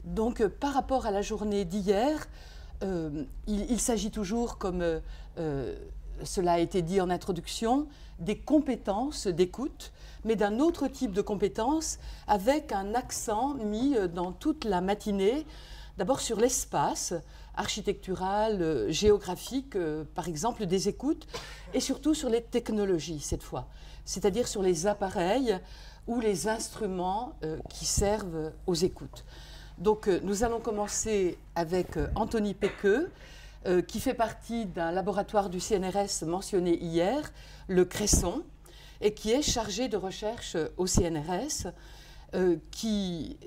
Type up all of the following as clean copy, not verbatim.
Donc, par rapport à la journée d'hier, il s'agit toujours, comme cela a été dit en introduction, des compétences d'écoute, mais d'un autre type de compétences, avec un accent mis dans toute la matinée, d'abord sur l'espace architectural, géographique, par exemple, des écoutes, et surtout sur les technologies cette fois, c'est-à-dire sur les appareils ou les instruments qui servent aux écoutes. Donc nous allons commencer avec Anthony Pequeux, qui fait partie d'un laboratoire du CNRS mentionné hier, le Cresson, et qui est chargé de recherche au CNRS, qui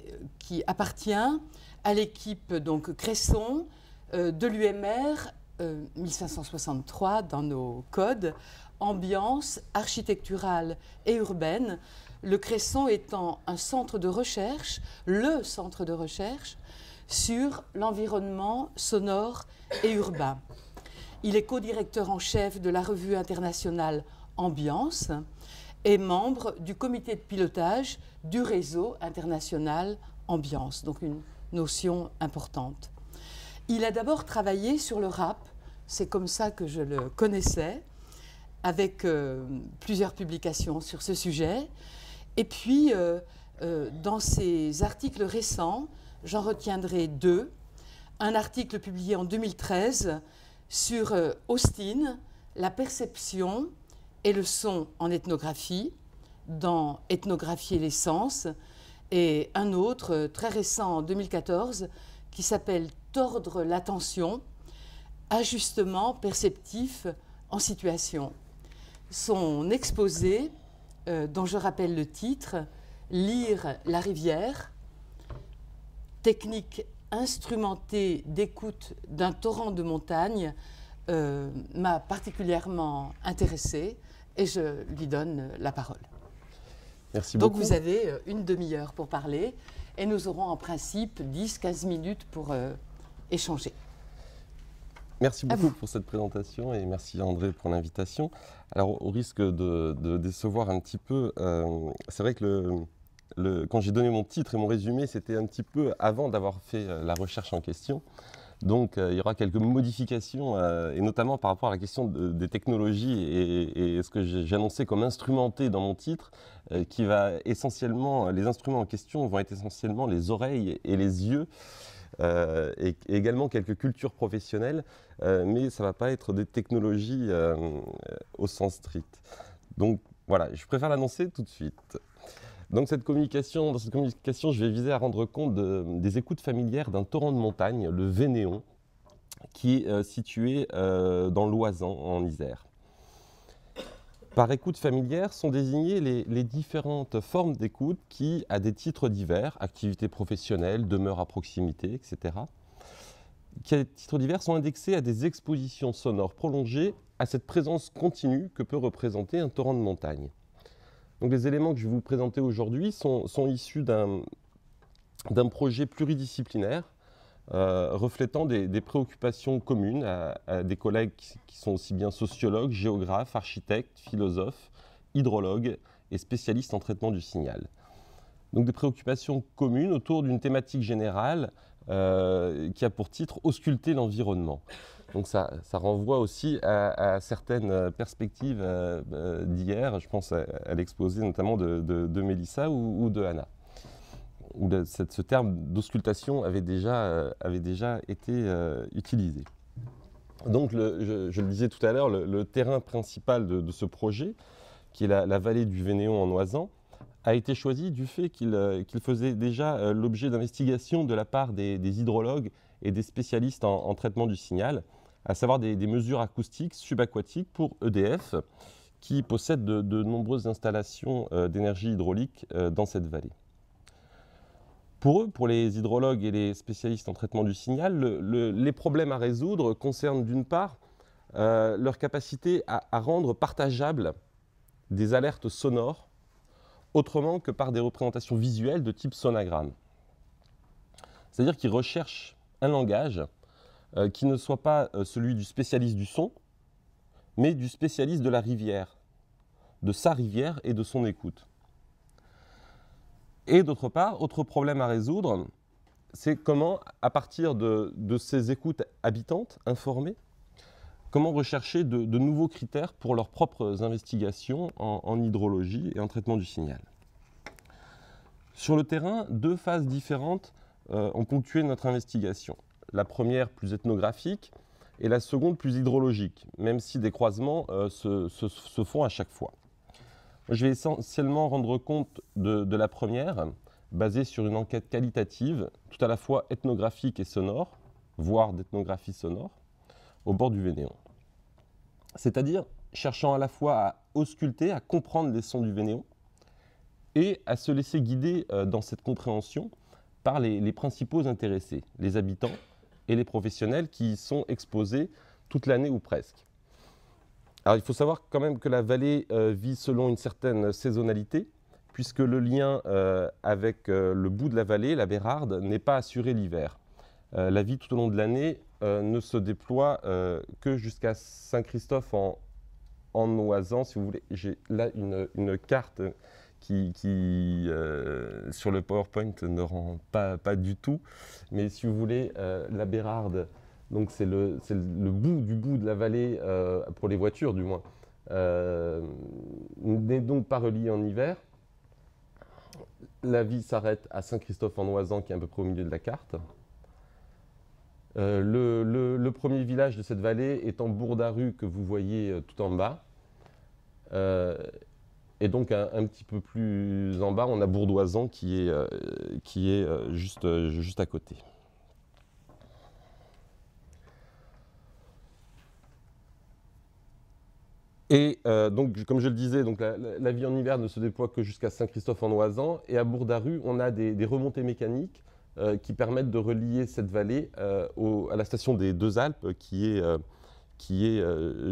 appartient à l'équipe donc Cresson de l'UMR 1563 dans nos codes, ambiance architecturale et urbaine, le Cresson étant un centre de recherche, le centre de recherche sur l'environnement sonore et urbain. Il est co-directeur en chef de la revue internationale Ambiance et membre du comité de pilotage du réseau international Ambiance, donc une notion importante. Il a d'abord travaillé sur le rap, c'est comme ça que je le connaissais, avec plusieurs publications sur ce sujet. Et puis, dans ses articles récents, j'en retiendrai deux. Un article publié en 2013 sur Austin, la perception et le son en ethnographie, dans Ethnographier les sens, et un autre très récent en 2014 qui s'appelle Tordre l'attention, ajustement perceptif en situation. Son exposé, dont je rappelle le titre, Lire la rivière, technique instrumentée d'écoute d'un torrent de montagne, m'a particulièrement intéressée et je lui donne la parole. Merci beaucoup. Donc vous avez une demi-heure pour parler et nous aurons en principe 10-15 minutes pour échanger. Merci beaucoup pour cette présentation et merci André pour l'invitation. Alors au risque de décevoir un petit peu, c'est vrai que quand j'ai donné mon titre et mon résumé, c'était un petit peu avant d'avoir fait la recherche en question. Donc il y aura quelques modifications, et notamment par rapport à la question des technologies et ce que j'ai annoncé comme instrumenté dans mon titre, qui va essentiellement, les instruments en question vont être essentiellement les oreilles et les yeux, et également quelques cultures professionnelles, mais ça ne va pas être des technologies au sens strict. Donc voilà, je préfère l'annoncer tout de suite. Donc dans cette communication, je vais viser à rendre compte des écoutes familières d'un torrent de montagne, le Vénéon, qui est situé dans l'Oisans, en Isère. Par écoute familière sont désignées les différentes formes d'écoute qui, à des titres divers, activités professionnelles, demeures à proximité, etc., qui, à des titres divers, sont indexées à des expositions sonores prolongées à cette présence continue que peut représenter un torrent de montagne. Donc les éléments que je vais vous présenter aujourd'hui sont issus d'un projet pluridisciplinaire reflétant des préoccupations communes à des collègues qui sont aussi bien sociologues, géographes, architectes, philosophes, hydrologues et spécialistes en traitement du signal. Donc des préoccupations communes autour d'une thématique générale qui a pour titre « Ausculter l'environnement ». Donc ça renvoie aussi à certaines perspectives d'hier, je pense à l'exposé notamment de Mélissa ou de Anna, où ce terme d'auscultation avait déjà été utilisé. Donc je le disais tout à l'heure, le terrain principal de ce projet, qui est la vallée du Vénéon en Oisans, a été choisi du fait qu'il faisait déjà l'objet d'investigations de la part des hydrologues et des spécialistes en traitement du signal, à savoir des mesures acoustiques subaquatiques pour EDF, qui possède de nombreuses installations d'énergie hydraulique dans cette vallée. Pour eux, pour les hydrologues et les spécialistes en traitement du signal, les problèmes à résoudre concernent d'une part leur capacité à rendre partageables des alertes sonores autrement que par des représentations visuelles de type sonagramme. C'est-à-dire qu'ils recherchent un langage qui ne soit pas celui du spécialiste du son, mais du spécialiste de la rivière, de sa rivière et de son écoute. Et d'autre part, autre problème à résoudre, c'est comment, à partir de ces écoutes habitantes, informées, comment rechercher de nouveaux critères pour leurs propres investigations en hydrologie et en traitement du signal. Sur le terrain, 2 phases différentes ont ponctué notre investigation. La première plus ethnographique et la seconde plus hydrologique, même si des croisements se font à chaque fois. Je vais essentiellement rendre compte de la première, basée sur une enquête qualitative, tout à la fois ethnographique et sonore, voire d'ethnographie sonore, au bord du Vénéon. C'est-à-dire cherchant à la fois à ausculter, à comprendre les sons du Vénéon, et à se laisser guider dans cette compréhension par les principaux intéressés, les habitants et les professionnels qui y sont exposés toute l'année ou presque. Alors il faut savoir quand même que la vallée vit selon une certaine saisonnalité, puisque le lien avec le bout de la vallée, la Bérarde, n'est pas assuré l'hiver. La vie tout au long de l'année ne se déploie que jusqu'à Saint-Christophe en Oisans, si vous voulez. J'ai là une carte qui sur le PowerPoint ne rend pas du tout. Mais si vous voulez, la Bérarde, donc c'est le bout du bout de la vallée, pour les voitures du moins, n'est donc pas reliée en hiver. La vie s'arrête à Saint-Christophe-en-Oisans, qui est à peu près au milieu de la carte. Le premier village de cette vallée est en Bourdaru, que vous voyez tout en bas. Et donc un petit peu plus en bas, on a Bourdoisan qui est juste à côté. Et donc, comme je le disais, donc la vie en hiver ne se déploie que jusqu'à Saint-Christophe-en-Oisans. Et à Bourdaru, on a des remontées mécaniques qui permettent de relier cette vallée à la station des Deux Alpes, qui est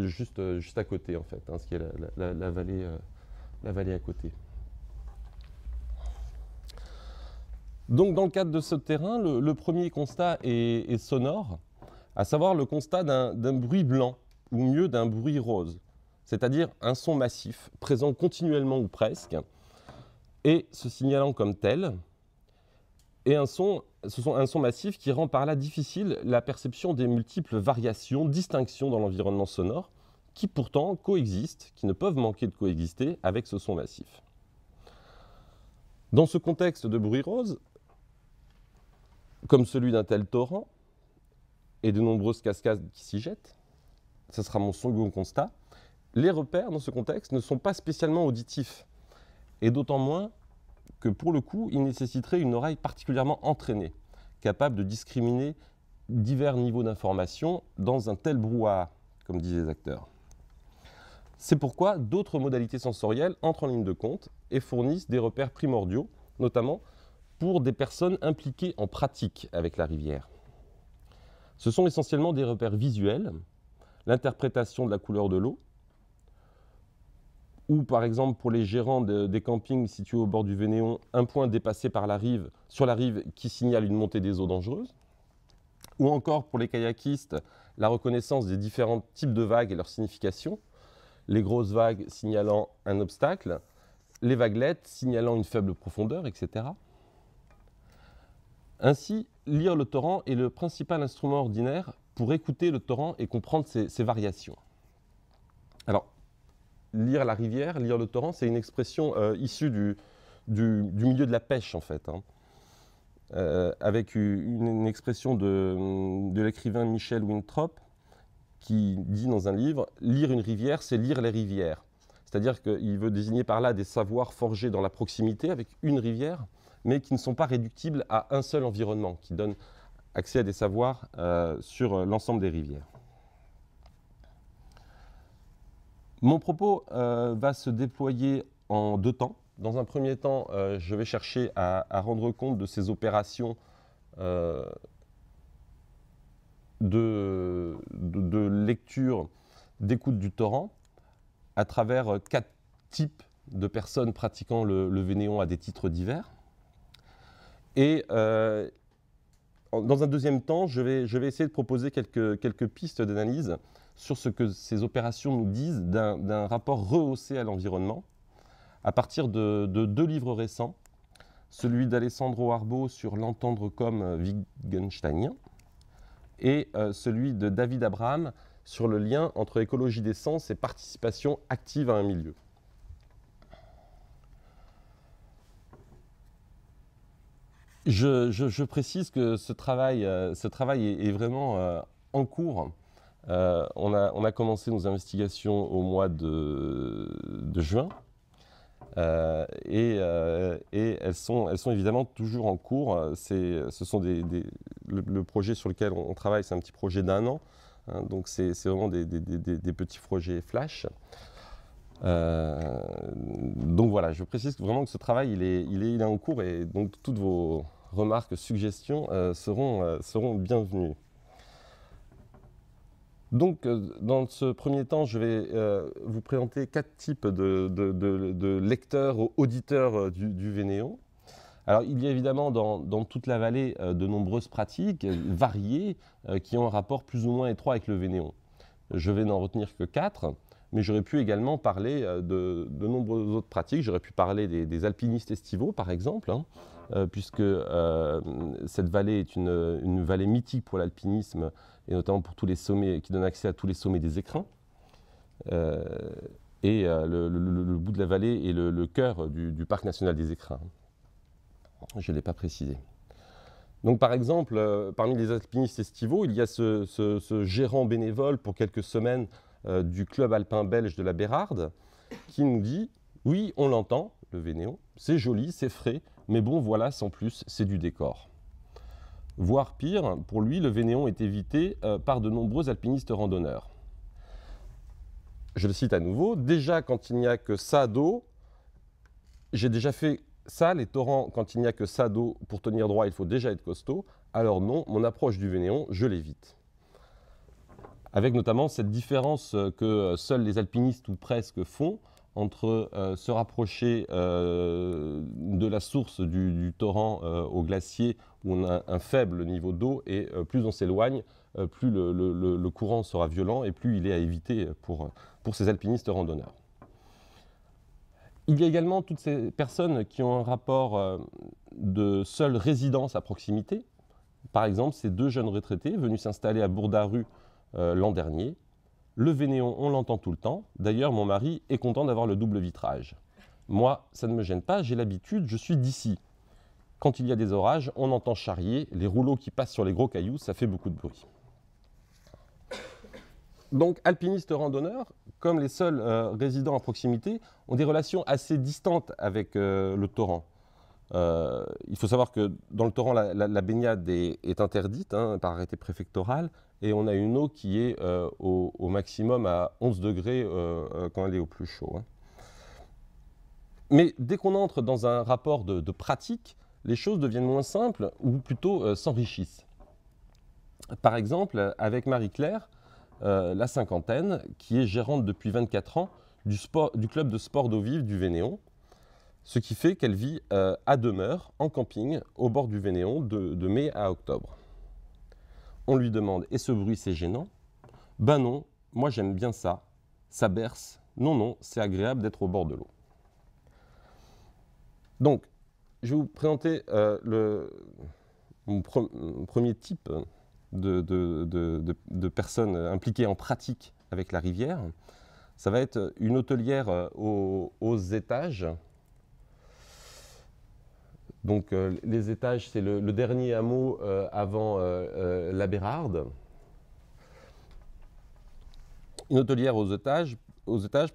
juste à côté, en fait, ce qui est la vallée à côté. Donc, dans le cadre de ce terrain, le premier constat est sonore, à savoir le constat d'un bruit blanc, ou mieux d'un bruit rose, c'est-à-dire un son massif, présent continuellement ou presque, et se signalant comme tel, et un son massif qui rend par là difficile la perception des multiples variations, distinctions dans l'environnement sonore, qui pourtant coexistent, qui ne peuvent manquer de coexister avec ce son massif. Dans ce contexte de bruit rose, comme celui d'un tel torrent, et de nombreuses cascades qui s'y jettent, ce sera mon second constat, les repères dans ce contexte ne sont pas spécialement auditifs, et d'autant moins que pour le coup, il nécessiterait une oreille particulièrement entraînée, capable de discriminer divers niveaux d'information dans un tel brouhaha, comme disent les acteurs. C'est pourquoi d'autres modalités sensorielles entrent en ligne de compte et fournissent des repères primordiaux, notamment pour des personnes impliquées en pratique avec la rivière. Ce sont essentiellement des repères visuels, l'interprétation de la couleur de l'eau, ou par exemple pour les gérants des campings situés au bord du Vénéon, un point dépassé sur la rive qui signale une montée des eaux dangereuses, ou encore pour les kayakistes, la reconnaissance des différents types de vagues et leur signification, les grosses vagues signalant un obstacle, les vaguelettes signalant une faible profondeur, etc. Ainsi, lire le torrent est le principal instrument ordinaire pour écouter le torrent et comprendre ses variations. Alors, lire la rivière, lire le torrent, c'est une expression issue du milieu de la pêche, en fait, avec une expression de l'écrivain Michel Winthrop, qui dit dans un livre « Lire une rivière, c'est lire les rivières ». C'est-à-dire qu'il veut désigner par là des savoirs forgés dans la proximité avec une rivière, mais qui ne sont pas réductibles à un seul environnement, qui donnent accès à des savoirs sur l'ensemble des rivières. Mon propos va se déployer en 2 temps. Dans un premier temps, je vais chercher à rendre compte de ces opérations de lecture, d'écoute du torrent, à travers 4 types de personnes pratiquant le Vénéon à des titres divers. Et dans un deuxième temps, je vais essayer de proposer quelques pistes d'analyse sur ce que ces opérations nous disent d'un rapport rehaussé à l'environnement, à partir de 2 livres récents, celui d'Alessandro Arbo sur l'entendre comme wittgensteinien, et celui de David Abraham sur le lien entre écologie des sens et participation active à un milieu. Je précise que ce travail est vraiment en cours. On a commencé nos investigations au mois de juin et elles sont évidemment toujours en cours. Le projet sur lequel on travaille, c'est un petit projet d'1 an, hein, donc c'est vraiment des petits projets flash. Donc voilà, je précise vraiment que ce travail il est en cours et donc toutes vos remarques, suggestions seront bienvenues. Donc, dans ce premier temps, je vais vous présenter 4 types de lecteurs, auditeurs du Vénéon. Alors, il y a évidemment dans toute la vallée de nombreuses pratiques variées qui ont un rapport plus ou moins étroit avec le Vénéon. Je vais n'en retenir que 4, mais j'aurais pu également parler de nombreuses autres pratiques. J'aurais pu parler des alpinistes estivaux, par exemple, hein, puisque cette vallée est une vallée mythique pour l'alpinisme, et notamment pour tous les sommets, qui donne accès à tous les sommets des écrins. Le bout de la vallée est le cœur du parc national des écrins. Je ne l'ai pas précisé. Donc par exemple, parmi les alpinistes estivaux, il y a ce gérant bénévole pour quelques semaines du club alpin belge de la Bérarde, qui nous dit « Oui, on l'entend, le Vénéon, c'est joli, c'est frais, mais bon voilà, sans plus, c'est du décor ». Voire pire, pour lui, le Vénéon est évité par de nombreux alpinistes randonneurs. Je le cite à nouveau, « Déjà quand il n'y a que ça d'eau, j'ai déjà fait ça, les torrents, quand il n'y a que ça d'eau, pour tenir droit, il faut déjà être costaud. Alors non, mon approche du Vénéon, je l'évite. » Avec notamment cette différence que seuls les alpinistes ou presque font entre se rapprocher de la source du torrent au glacier où on a un faible niveau d'eau et plus on s'éloigne, plus le courant sera violent et plus il est à éviter pour ces alpinistes randonneurs. Il y a également toutes ces personnes qui ont un rapport de seule résidence à proximité. Par exemple, ces 2 jeunes retraités venus s'installer à Bourdaru l'an dernier. Le Vénéon, on l'entend tout le temps. D'ailleurs, mon mari est content d'avoir le double vitrage. Moi, ça ne me gêne pas, j'ai l'habitude, je suis d'ici. Quand il y a des orages, on entend charrier, les rouleaux qui passent sur les gros cailloux, ça fait beaucoup de bruit. Donc, alpinistes randonneurs, comme les seuls résidents à proximité, ont des relations assez distantes avec le torrent. Il faut savoir que dans le torrent, la baignade est interdite par arrêté préfectoral et on a une eau qui est au maximum à 11 degrés quand elle est au plus chaud. Hein. Mais dès qu'on entre dans un rapport de pratique, les choses deviennent moins simples ou plutôt s'enrichissent. Par exemple, avec Marie-Claire, la cinquantaine, qui est gérante depuis 24 ans du club de sport d'eau vive du Vénéon, ce qui fait qu'elle vit à demeure, en camping, au bord du Vénéon, de mai à octobre. On lui demande « Et ce bruit, c'est gênant ?» « Ben non, moi j'aime bien ça. Ça berce. Non, non, c'est agréable d'être au bord de l'eau. » Donc, je vais vous présenter mon premier type de personnes impliquées en pratique avec la rivière. Ça va être une hôtelière aux étages. Donc les étages, c'est le dernier hameau avant la Bérarde. Une hôtelière aux étages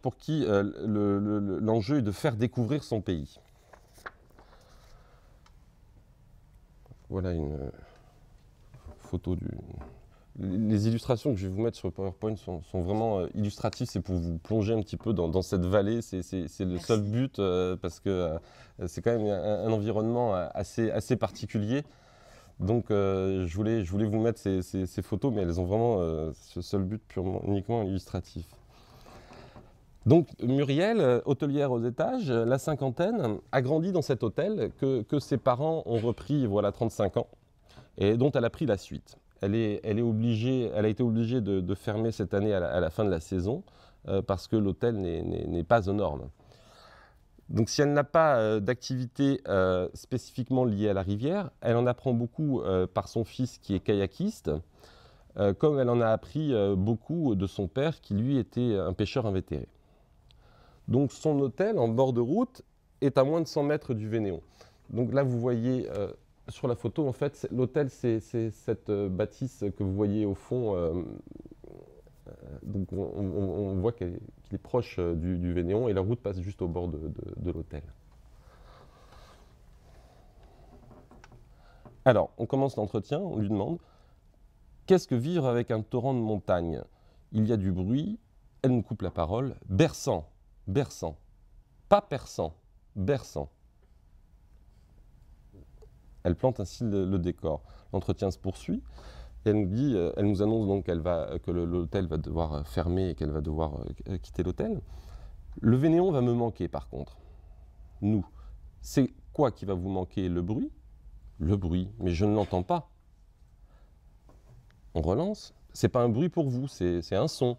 pour qui l'enjeu est de faire découvrir son pays. Voilà une photo du... Les illustrations que je vais vous mettre sur le PowerPoint sont vraiment illustratives, c'est pour vous plonger un petit peu dans cette vallée, c'est le seul but parce que c'est quand même un environnement assez particulier. Donc je voulais vous mettre ces photos, mais elles ont vraiment ce seul but uniquement illustratif. Donc Muriel, hôtelière aux étages, la cinquantaine, a grandi dans cet hôtel que ses parents ont repris voilà 35 ans et dont elle a pris la suite. Elle a été obligée de fermer cette année à la fin de la saison parce que l'hôtel n'est pas aux normes. Donc si elle n'a pas d'activité spécifiquement liée à la rivière, elle en apprend beaucoup par son fils qui est kayakiste, comme elle en a appris beaucoup de son père qui lui était un pêcheur invétéré. Donc son hôtel en bord de route est à moins de 100 mètres du Vénéon. Donc là vous voyez sur la photo, en fait, l'hôtel c'est cette bâtisse que vous voyez au fond. Donc on voit qu'il est proche du Vénéon et la route passe juste au bord de l'hôtel. Alors, on commence l'entretien, on lui demande « Qu'est-ce que vivre avec un torrent de montagne ? Il y a du bruit, elle nous coupe la parole, berçant, berçant, pas perçant, berçant. » Elle plante ainsi le décor. L'entretien se poursuit. Elle nous annonce donc que l'hôtel va devoir fermer et qu'elle va devoir quitter l'hôtel. Le Vénéon va me manquer par contre. Nous. C'est quoi qui va vous manquer? Le bruit? Le bruit, mais je ne l'entends pas. On relance. C'est pas un bruit pour vous, c'est un son.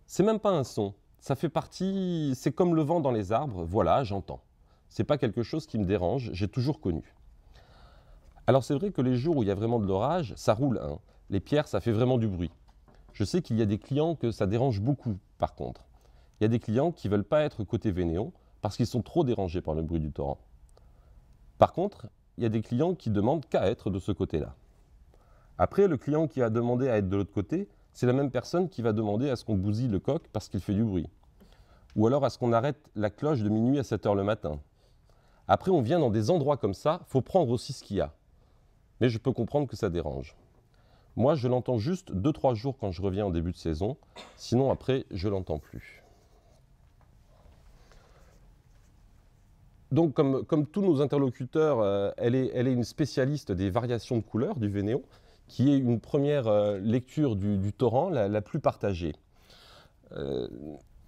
C'est même pas un son. Ça fait partie, c'est comme le vent dans les arbres. Voilà, j'entends. C'est pas quelque chose qui me dérange, j'ai toujours connu. Alors c'est vrai que les jours où il y a vraiment de l'orage, ça roule. Hein. Les pierres, ça fait vraiment du bruit. Je sais qu'il y a des clients que ça dérange beaucoup, par contre. Il y a des clients qui ne veulent pas être côté Vénéon parce qu'ils sont trop dérangés par le bruit du torrent. Par contre, il y a des clients qui demandent qu'à être de ce côté-là. Après, le client qui a demandé à être de l'autre côté, c'est la même personne qui va demander à ce qu'on bousille le coq parce qu'il fait du bruit. Ou alors à ce qu'on arrête la cloche de minuit à 7 h le matin. Après, on vient dans des endroits comme ça, il faut prendre aussi ce qu'il y a. Mais je peux comprendre que ça dérange. Moi, je l'entends juste 2-3 jours quand je reviens en début de saison. Sinon, après, je ne l'entends plus. Donc, comme tous nos interlocuteurs, elle est une spécialiste des variations de couleurs du Vénéon, qui est une première lecture du torrent la plus partagée.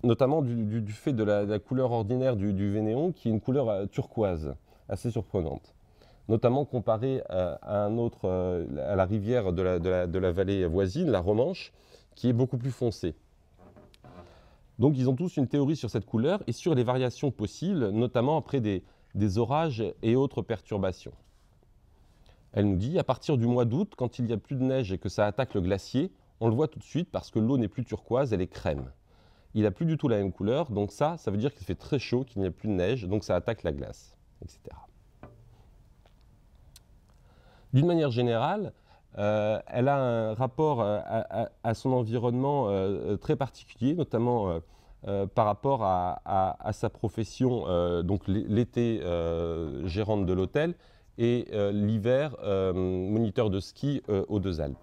Notamment du fait de la couleur ordinaire du Vénéon, qui est une couleur turquoise, assez surprenante. Notamment comparé à la rivière de la vallée voisine, la Romanche, qui est beaucoup plus foncée. Donc ils ont tous une théorie sur cette couleur et sur les variations possibles, notamment après des orages et autres perturbations. Elle nous dit, à partir du mois d'août, quand il n'y a plus de neige et que ça attaque le glacier, on le voit tout de suite parce que l'eau n'est plus turquoise, elle est crème. Il n'a plus du tout la même couleur, donc ça veut dire qu'il fait très chaud, qu'il n'y a plus de neige, donc ça attaque la glace, etc. D'une manière générale, elle a un rapport à son environnement très particulier, notamment par rapport à sa profession, donc l'été gérante de l'hôtel et l'hiver moniteur de ski aux Deux Alpes.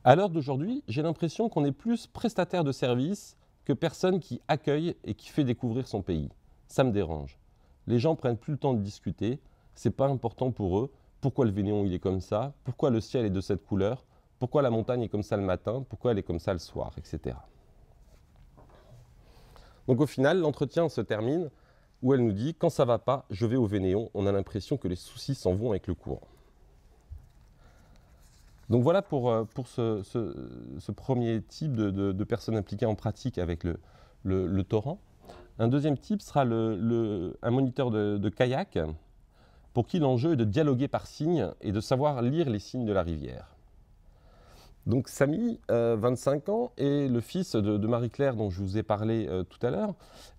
À l'heure d'aujourd'hui, j'ai l'impression qu'on est plus prestataire de service que personne qui accueille et qui fait découvrir son pays. Ça me dérange. Les gens prennent plus le temps de discuter, c'est pas important pour eux. Pourquoi le Vénéon il est comme ça? Pourquoi le ciel est de cette couleur? Pourquoi la montagne est comme ça le matin? Pourquoi elle est comme ça le soir? Etc. Donc au final, l'entretien se termine où elle nous dit « Quand ça va pas, je vais au Vénéon. On a l'impression que les soucis s'en vont avec le courant. » Donc voilà pour ce premier type de personnes impliquées en pratique avec le torrent. Un deuxième type sera un moniteur de kayak, pour qui l'enjeu est de dialoguer par signes et de savoir lire les signes de la rivière. Donc Samy, 25 ans, est le fils de Marie-Claire dont je vous ai parlé tout à l'heure,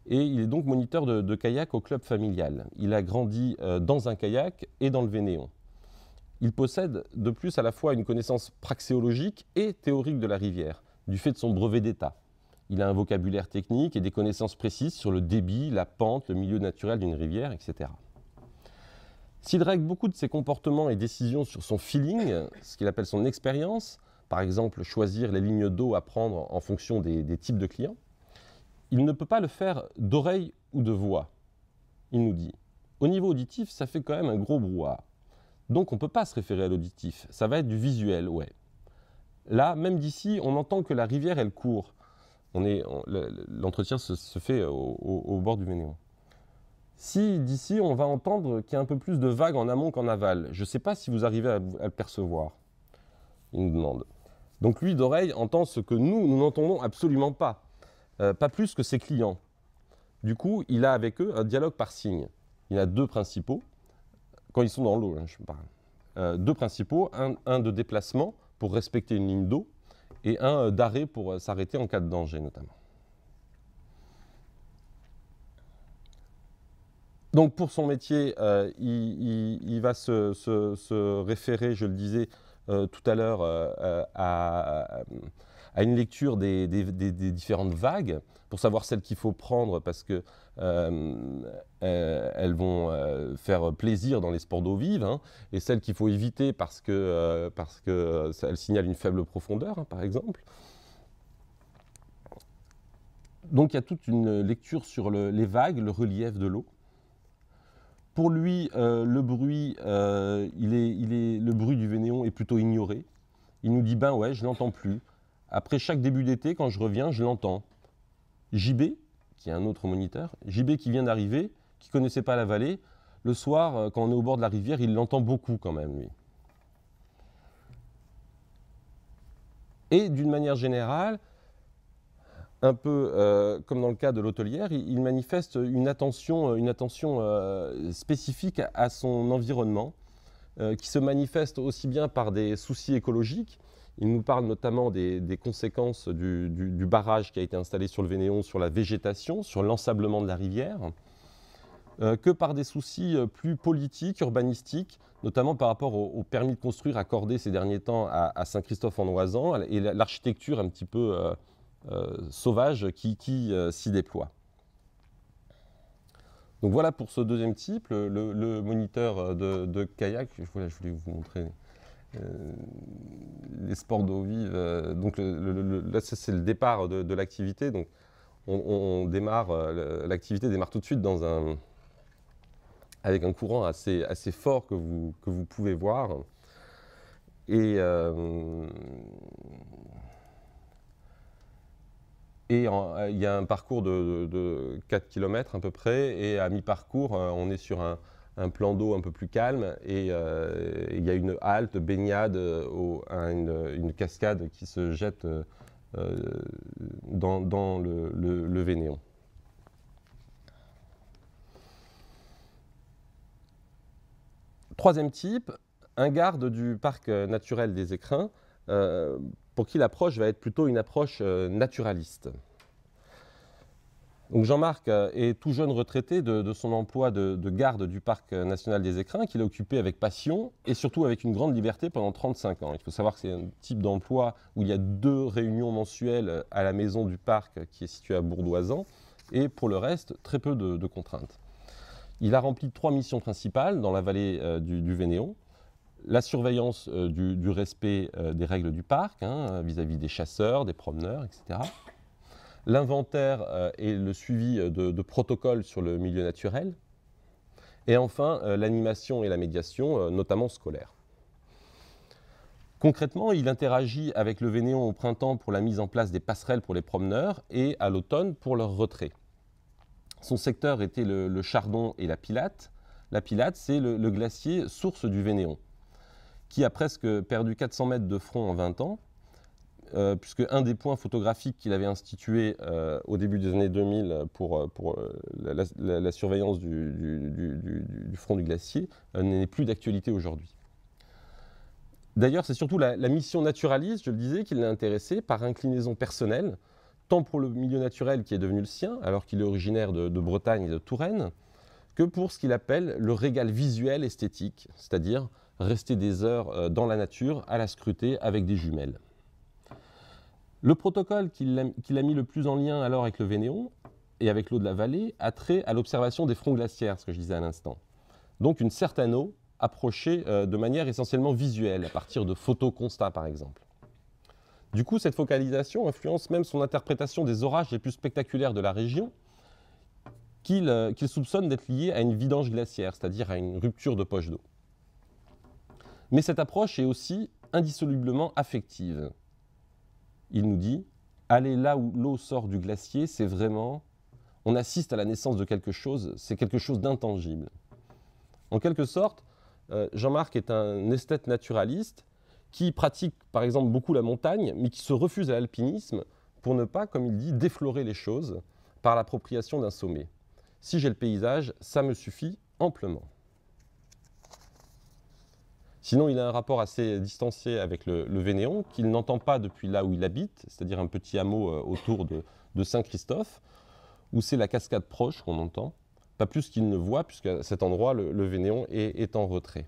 et il est donc moniteur de kayak au club familial. Il a grandi dans un kayak et dans le Vénéon. Il possède de plus à la fois une connaissance praxéologique et théorique de la rivière, du fait de son brevet d'État. Il a un vocabulaire technique et des connaissances précises sur le débit, la pente, le milieu naturel d'une rivière, etc. S'il règle beaucoup de ses comportements et décisions sur son feeling, ce qu'il appelle son expérience, par exemple choisir les lignes d'eau à prendre en fonction des types de clients, il ne peut pas le faire d'oreille ou de voix. Il nous dit, au niveau auditif, ça fait quand même un gros brouhaha. Donc on ne peut pas se référer à l'auditif, ça va être du visuel, ouais. Là, même d'ici, on entend que la rivière, elle court. L'entretien se fait au bord du Vénéon. Si d'ici, on va entendre qu'il y a un peu plus de vagues en amont qu'en aval, je ne sais pas si vous arrivez à le percevoir, il nous demande. Donc lui, d'oreille, entend ce que nous n'entendons absolument pas, pas plus que ses clients. Du coup, il a avec eux un dialogue par signe. Il y en a deux principaux, quand ils sont dans l'eau, hein, je parle. Deux principaux, un de déplacement pour respecter une ligne d'eau, et un d'arrêt pour s'arrêter en cas de danger notamment. Donc pour son métier, il va se référer, je le disais tout à l'heure, à une lecture des différentes vagues pour savoir celles qu'il faut prendre parce que elles vont faire plaisir dans les sports d'eau vive, hein, et celles qu'il faut éviter parce que elles signalent une faible profondeur, hein, par exemple. Donc il y a toute une lecture sur les vagues, le relief de l'eau. Pour lui, le bruit, le bruit du Vénéon est plutôt ignoré. Il nous dit, ben ouais, je l'entends plus. Après chaque début d'été, quand je reviens, je l'entends. JB, qui est un autre moniteur, JB qui vient d'arriver, qui ne connaissait pas la vallée, le soir, quand on est au bord de la rivière, il l'entend beaucoup quand même, lui. Et d'une manière générale, un peu comme dans le cas de l'hôtelière, il manifeste une attention spécifique à son environnement, qui se manifeste aussi bien par des soucis écologiques. Il nous parle notamment des conséquences du barrage qui a été installé sur le Vénéon, sur la végétation, sur l'ensablement de la rivière, que par des soucis plus politiques, urbanistiques, notamment par rapport au permis de construire accordé ces derniers temps à Saint-Christophe-en-Oisans et l'architecture un petit peu sauvage qui s'y déploie. Donc voilà pour ce deuxième type, le moniteur de kayak. Je voulais vous montrer les sports d'eau vive. Donc là, c'est le départ de l'activité. Donc on démarre, l'activité démarre tout de suite avec un courant assez fort que vous pouvez voir. Et il y a un parcours de 4 km à peu près, et à mi-parcours, on est sur un plan d'eau un peu plus calme, et il y a une halte baignade à une cascade qui se jette dans le Vénéon. Troisième type, un garde du parc naturel des Écrins, pour qui l'approche va être plutôt une approche naturaliste. Donc Jean-Marc est tout jeune retraité de son emploi de garde du parc national des Écrins, qu'il a occupé avec passion et surtout avec une grande liberté pendant 35 ans. Il faut savoir que c'est un type d'emploi où il y a 2 réunions mensuelles à la maison du parc qui est située à Bourdoisan, et pour le reste, très peu de contraintes. Il a rempli 3 missions principales dans la vallée du Vénéon. La surveillance du respect des règles du parc, hein, vis-à-vis des chasseurs, des promeneurs, etc. L'inventaire et le suivi de protocoles sur le milieu naturel. Et enfin, l'animation et la médiation, notamment scolaire. Concrètement, il interagit avec le Vénéon au printemps pour la mise en place des passerelles pour les promeneurs et à l'automne pour leur retrait. Son secteur était le Chardon et la Pilate. La Pilate, c'est le glacier source du Vénéon, qui a presque perdu 400 mètres de front en 20 ans, puisque un des points photographiques qu'il avait institué au début des années 2000 pour la surveillance du front du glacier n'est plus d'actualité aujourd'hui. D'ailleurs, c'est surtout la mission naturaliste, je le disais, qui l'a intéressé par inclinaison personnelle, tant pour le milieu naturel qui est devenu le sien, alors qu'il est originaire de Bretagne et de Touraine, que pour ce qu'il appelle le régal visuel esthétique, c'est-à-dire rester des heures dans la nature à la scruter avec des jumelles. Le protocole qu'il a mis le plus en lien alors avec le Vénéon et avec l'eau de la vallée a trait à l'observation des fronts glaciaires, ce que je disais à l'instant. Donc une certaine eau approchée de manière essentiellement visuelle, à partir de photos constats par exemple. Du coup, cette focalisation influence même son interprétation des orages les plus spectaculaires de la région, qu'il soupçonne d'être liée à une vidange glaciaire, c'est-à-dire à une rupture de poche d'eau. Mais cette approche est aussi indissolublement affective. Il nous dit, aller là où l'eau sort du glacier, c'est vraiment, on assiste à la naissance de quelque chose, c'est quelque chose d'intangible. En quelque sorte, Jean-Marc est un esthète naturaliste qui pratique par exemple beaucoup la montagne, mais qui se refuse à l'alpinisme pour ne pas, comme il dit, déflorer les choses, par l'appropriation d'un sommet. Si j'ai le paysage, ça me suffit amplement. Sinon, il a un rapport assez distancié avec le Vénéon, qu'il n'entend pas depuis là où il habite, c'est-à-dire un petit hameau autour de Saint-Christophe, où c'est la cascade proche qu'on entend, pas plus qu'il ne voit, puisqu'à cet endroit, le Vénéon est en retrait.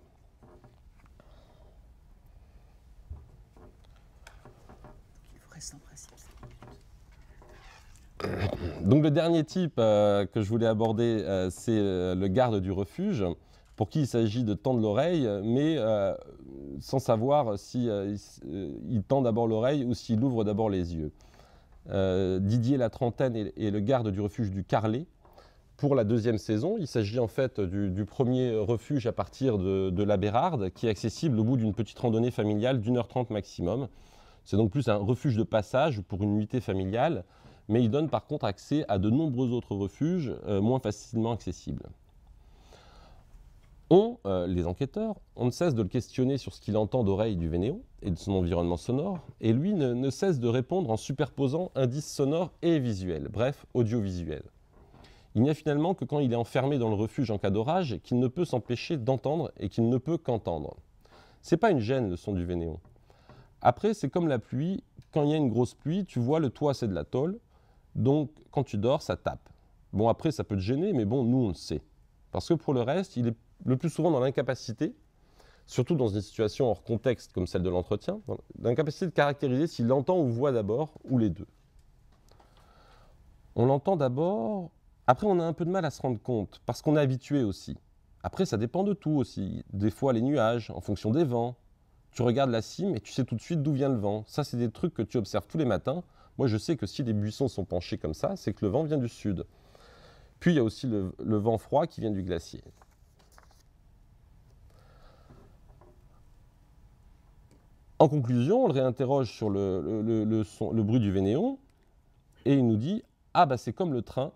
Il vous reste en principe 5 minutes. Donc le dernier type que je voulais aborder, c'est le garde du refuge, pour qui il s'agit de tendre l'oreille, mais sans savoir si il tend d'abord l'oreille ou s'il ouvre d'abord les yeux. Didier La Trentaine est le garde du refuge du Carlet pour la 2e saison. Il s'agit en fait du premier refuge à partir de la Bérarde, qui est accessible au bout d'une petite randonnée familiale d'1h30 maximum. C'est donc plus un refuge de passage pour une nuitée familiale, mais il donne par contre accès à de nombreux autres refuges moins facilement accessibles. Les enquêteurs, on ne cesse de le questionner sur ce qu'il entend d'oreille du Vénéon et de son environnement sonore, et lui ne cesse de répondre en superposant indices sonores et visuels, bref, audiovisuels. Il n'y a finalement que quand il est enfermé dans le refuge en cas d'orage qu'il ne peut s'empêcher d'entendre et qu'il ne peut qu'entendre. C'est pas une gêne le son du Vénéon. Après, c'est comme la pluie, quand il y a une grosse pluie, tu vois le toit c'est de la tôle, donc quand tu dors, ça tape. Bon, après, ça peut te gêner, mais bon, nous on le sait. Parce que pour le reste, il est le plus souvent dans l'incapacité, surtout dans une situation hors contexte comme celle de l'entretien, dans l'incapacité de caractériser s'il entend ou voit d'abord, ou les deux. On l'entend d'abord, après on a un peu de mal à se rendre compte, parce qu'on est habitué aussi. Après ça dépend de tout aussi, des fois les nuages, en fonction des vents. Tu regardes la cime et tu sais tout de suite d'où vient le vent. Ça c'est des trucs que tu observes tous les matins. Moi je sais que si les buissons sont penchés comme ça, c'est que le vent vient du sud. Puis il y a aussi le vent froid qui vient du glacier. En conclusion, on le réinterroge sur le bruit du Vénéon et il nous dit « Ah bah c'est comme le train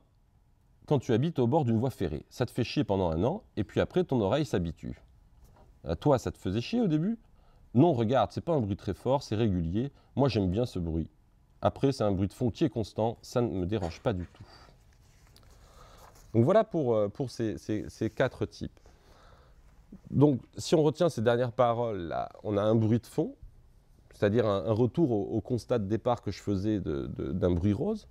quand tu habites au bord d'une voie ferrée. Ça te fait chier pendant 1 an et puis après ton oreille s'habitue. Toi, ça te faisait chier au début ? Non, regarde, c'est pas un bruit très fort, c'est régulier. Moi j'aime bien ce bruit. Après c'est un bruit de fond qui est constant, ça ne me dérange pas du tout. » Donc voilà pour ces 4 types. Donc si on retient ces dernières paroles là, on a un bruit de fond, c'est-à-dire un retour au constat de départ que je faisais d'un bruit rose.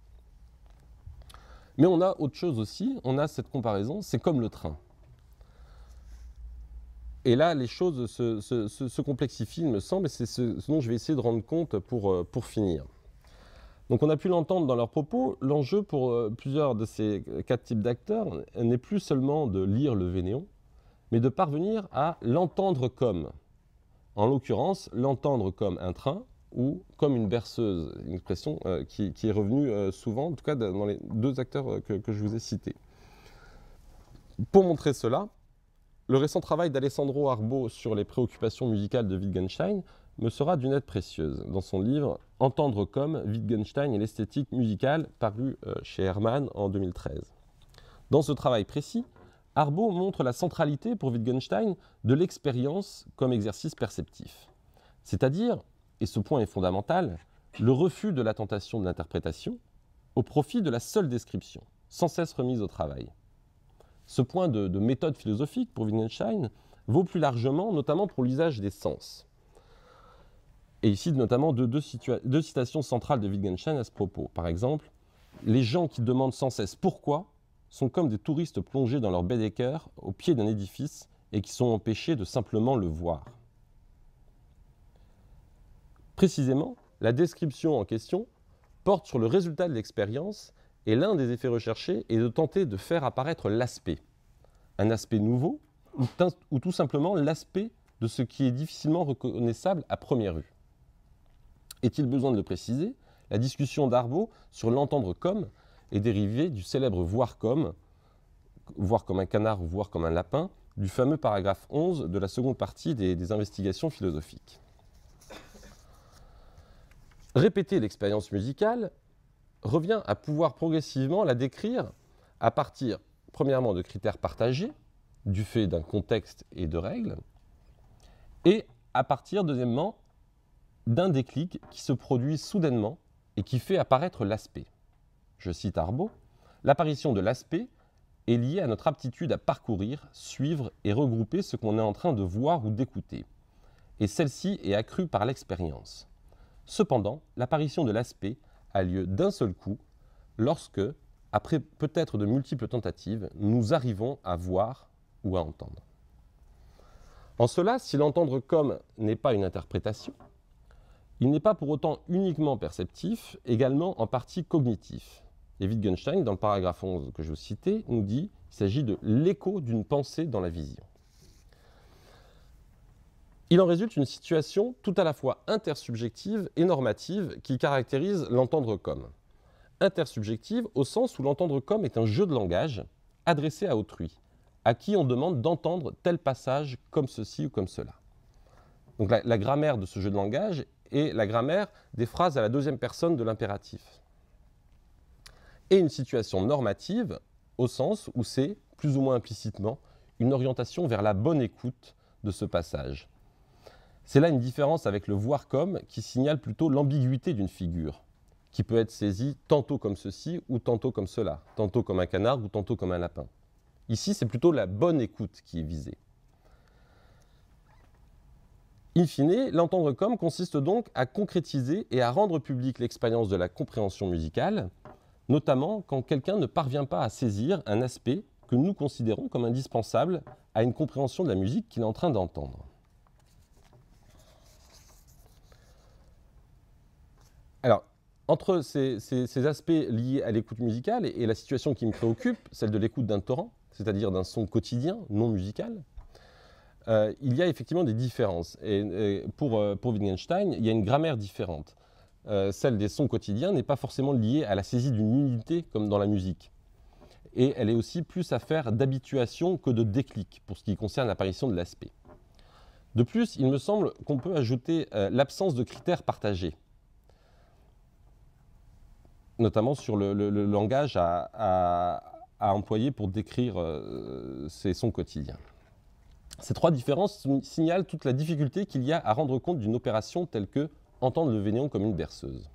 Mais on a autre chose aussi, on a cette comparaison, c'est comme le train. Et là, les choses se complexifient, il me semble, et c'est ce dont je vais essayer de rendre compte pour finir. Donc on a pu l'entendre dans leurs propos, l'enjeu pour plusieurs de ces 4 types d'acteurs n'est plus seulement de lire le Vénéon, mais de parvenir à l'entendre comme. En l'occurrence, l'entendre comme un train ou comme une berceuse, une expression qui est revenue souvent, en tout cas dans les 2 acteurs que je vous ai cités. Pour montrer cela, le récent travail d'Alessandro Arbo sur les préoccupations musicales de Wittgenstein me sera d'une aide précieuse dans son livre « Entendre comme Wittgenstein et l'esthétique musicale » paru chez Hermann en 2013. Dans ce travail précis, Arbo montre la centralité pour Wittgenstein de l'expérience comme exercice perceptif. C'est-à-dire, et ce point est fondamental, le refus de la tentation de l'interprétation au profit de la seule description, sans cesse remise au travail. Ce point de méthode philosophique pour Wittgenstein vaut plus largement, notamment pour l'usage des sens. Et ici, notamment, deux citations centrales de Wittgenstein à ce propos. Par exemple, « Les gens qui demandent sans cesse pourquoi sont comme des touristes plongés dans leur Baedeker au pied d'un édifice et qui sont empêchés de simplement le voir. » Précisément, la description en question porte sur le résultat de l'expérience et l'un des effets recherchés est de tenter de faire apparaître l'aspect. Un aspect nouveau ou tout simplement l'aspect de ce qui est difficilement reconnaissable à première vue. Est-il besoin de le préciser ? La discussion d'Arbo sur l'entendre comme est dérivée du célèbre voir comme un canard ou voir comme un lapin, du fameux paragraphe 11 de la seconde partie des investigations philosophiques. Répéter l'expérience musicale revient à pouvoir progressivement la décrire à partir, premièrement, de critères partagés, du fait d'un contexte et de règles, et à partir, deuxièmement, d'un déclic qui se produit soudainement et qui fait apparaître l'aspect. Je cite Arbo, L'apparition de l'aspect est liée à notre aptitude à parcourir, suivre et regrouper ce qu'on est en train de voir ou d'écouter. Et celle-ci est accrue par l'expérience. Cependant, l'apparition de l'aspect a lieu d'un seul coup lorsque, après peut-être de multiples tentatives, nous arrivons à voir ou à entendre. En cela, si l'entendre comme n'est pas une interprétation, il n'est pas pour autant uniquement perceptif, également en partie cognitif. Et Wittgenstein, dans le paragraphe 11 que je vous citais, nous dit qu'il s'agit de l'écho d'une pensée dans la vision. Il en résulte une situation tout à la fois intersubjective et normative qui caractérise l'entendre comme. Intersubjective au sens où l'entendre comme est un jeu de langage adressé à autrui, à qui on demande d'entendre tel passage comme ceci ou comme cela. Donc la grammaire de ce jeu de langage est la grammaire des phrases à la deuxième personne de l'impératif. Et une situation normative au sens où c'est, plus ou moins implicitement, une orientation vers la bonne écoute de ce passage. C'est là une différence avec le voir comme qui signale plutôt l'ambiguïté d'une figure, qui peut être saisie tantôt comme ceci ou tantôt comme cela, tantôt comme un canard ou tantôt comme un lapin. Ici, c'est plutôt la bonne écoute qui est visée. In fine, l'entendre comme consiste donc à concrétiser et à rendre publique l'expérience de la compréhension musicale, notamment quand quelqu'un ne parvient pas à saisir un aspect que nous considérons comme indispensable à une compréhension de la musique qu'il est en train d'entendre. Alors, entre ces aspects liés à l'écoute musicale et la situation qui me préoccupe, celle de l'écoute d'un torrent, c'est-à-dire d'un son quotidien, non musical, il y a effectivement des différences. Et pour Wittgenstein, il y a une grammaire différente. Celle des sons quotidiens n'est pas forcément liée à la saisie d'une unité comme dans la musique. Et elle est aussi plus affaire d'habituation que de déclic pour ce qui concerne l'apparition de l'aspect. De plus, il me semble qu'on peut ajouter l'absence de critères partagés, notamment sur le langage à employer pour décrire ces sons quotidiens. Ces trois différences signalent toute la difficulté qu'il y a à rendre compte d'une opération telle que entendre le Vénéon comme une berceuse.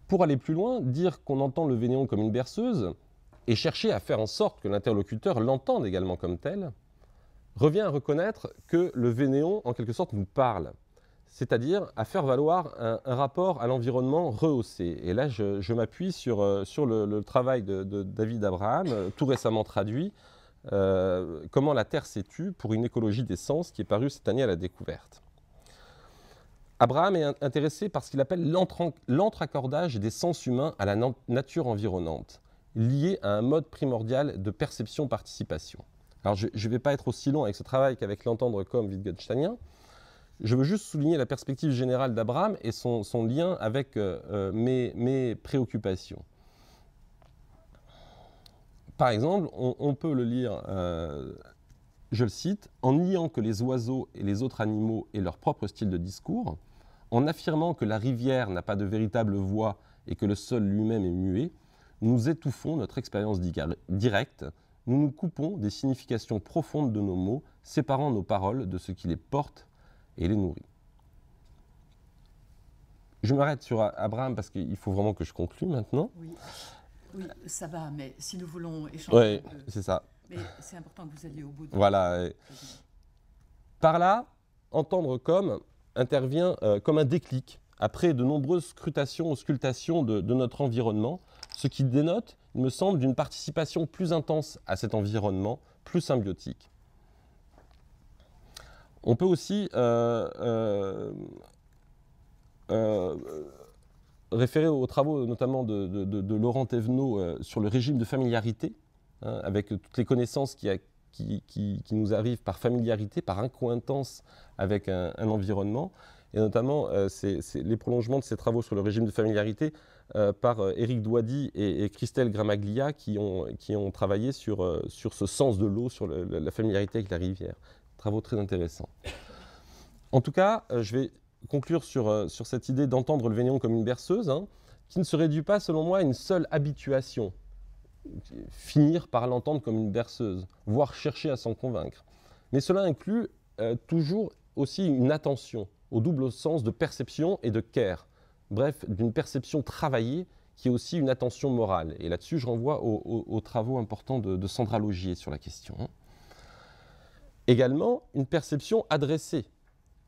Pour aller plus loin, dire qu'on entend le Vénéon comme une berceuse et chercher à faire en sorte que l'interlocuteur l'entende également comme tel, revient à reconnaître que le Vénéon, en quelque sorte, nous parle, c'est-à-dire à faire valoir un rapport à l'environnement rehaussé. Et là, je m'appuie sur le travail de David Abraham, tout récemment traduit, Comment la Terre s'est tue pour une écologie des sens, qui est paru cette année à la Découverte. Abraham est intéressé par ce qu'il appelle l'entraccordage des sens humains à la nature environnante, lié à un mode primordial de perception-participation. Alors je ne vais pas être aussi long avec ce travail qu'avec l'entendre comme wittgensteinien. Je veux juste souligner la perspective générale d'Abraham et son lien avec mes préoccupations. Par exemple, on peut le lire, je le cite, « En niant que les oiseaux et les autres animaux aient leur propre style de discours, en affirmant que la rivière n'a pas de véritable voix et que le sol lui-même est muet, nous étouffons notre expérience directe, nous nous coupons des significations profondes de nos mots, séparant nos paroles de ce qui les porte et les nourrit. » Je m'arrête sur Abraham parce qu'il faut vraiment que je conclue maintenant. Oui, ça va, mais si nous voulons échanger... Oui, c'est ça. Mais c'est important que vous alliez au bout de... Voilà. Par là, entendre comme intervient comme un déclic, après de nombreuses scrutations, auscultations de notre environnement, ce qui dénote, il me semble, d'une participation plus intense à cet environnement, plus symbiotique. On peut aussi référer aux travaux notamment de Laurent Thévenot sur le régime de familiarité, hein, avec toutes les connaissances qui nous arrivent par familiarité, par accointance avec un environnement, et notamment les prolongements de ces travaux sur le régime de familiarité par Éric Douady et Christelle Gramaglia qui ont travaillé sur ce sens de l'eau, sur la familiarité avec la rivière. Travaux très intéressants. En tout cas, je vais conclure sur cette idée d'entendre le Vénéon comme une berceuse, hein, qui ne se réduit pas, selon moi, à une seule habituation. Finir par l'entendre comme une berceuse, voire chercher à s'en convaincre. Mais cela inclut toujours aussi une attention au double sens de perception et de care. Bref, d'une perception travaillée qui est aussi une attention morale. Et là-dessus, je renvoie aux travaux importants de Sandra Laugier sur la question. Également, une perception adressée,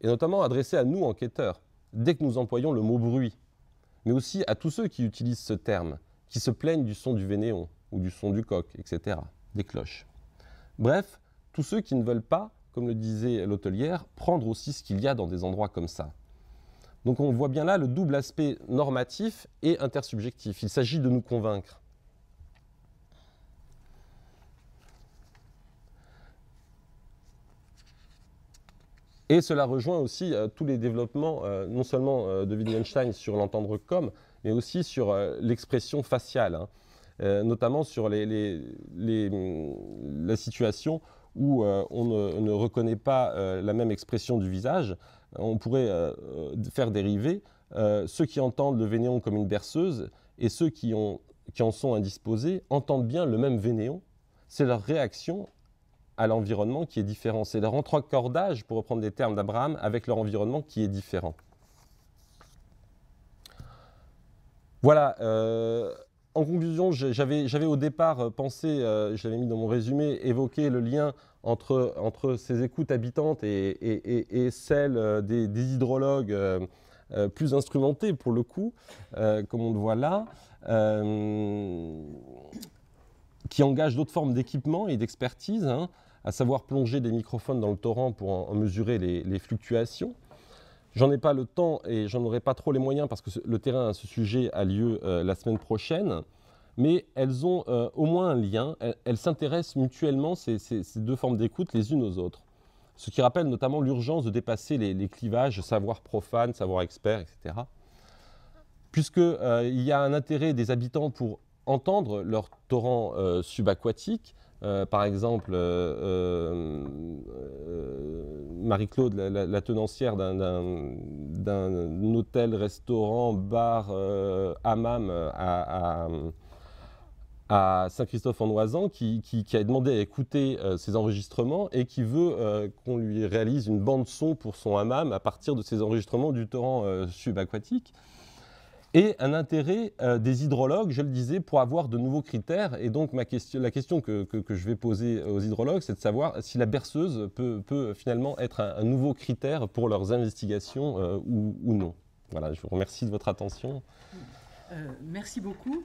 et notamment adressée à nous, enquêteurs, dès que nous employons le mot bruit, mais aussi à tous ceux qui utilisent ce terme, qui se plaignent du son du vénéon, ou du son du coq, etc., des cloches. Bref, tous ceux qui ne veulent pas, comme le disait l'hôtelière, prendre aussi ce qu'il y a dans des endroits comme ça. Donc on voit bien là le double aspect normatif et intersubjectif. Il s'agit de nous convaincre. Et cela rejoint aussi tous les développements, non seulement de Wittgenstein sur l'entendre comme, mais aussi sur l'expression faciale, hein, notamment sur la situation où on ne reconnaît pas la même expression du visage. On pourrait faire dériver ceux qui entendent le vénéon comme une berceuse et ceux qui en sont indisposés entendent bien le même vénéon. C'est leur réaction à l'environnement qui est différent. C'est leur entreccordage, pour reprendre les termes d'Abraham, avec leur environnement qui est différent. Voilà. En conclusion, j'avais au départ pensé, je l'avais mis dans mon résumé, évoquer le lien entre ces écoutes habitantes et celles des hydrologues plus instrumentés pour le coup, comme on le voit là, qui engagent d'autres formes d'équipement et d'expertise, hein, à savoir plonger des microphones dans le torrent pour en mesurer les fluctuations. J'en ai pas le temps et j'en aurai pas trop les moyens parce que le terrain à ce sujet a lieu la semaine prochaine, mais elles ont au moins un lien, elles s'intéressent mutuellement, ces deux formes d'écoute, les unes aux autres. Ce qui rappelle notamment l'urgence de dépasser les clivages savoir profane, savoir expert, etc. Puisqu'il y a un intérêt des habitants pour entendre leur torrent subaquatique. Par exemple, Marie-Claude, la tenancière d'un hôtel, restaurant, bar, hammam à Saint-Christophe-en-Oisans, qui a demandé à écouter ces enregistrements et qui veut qu'on lui réalise une bande son pour son hammam à partir de ces enregistrements du torrent subaquatique. Et un intérêt des hydrologues, je le disais, pour avoir de nouveaux critères. Et donc la question que je vais poser aux hydrologues, c'est de savoir si la berceuse peut finalement être un nouveau critère pour leurs investigations ou non. Voilà, je vous remercie de votre attention. Merci beaucoup.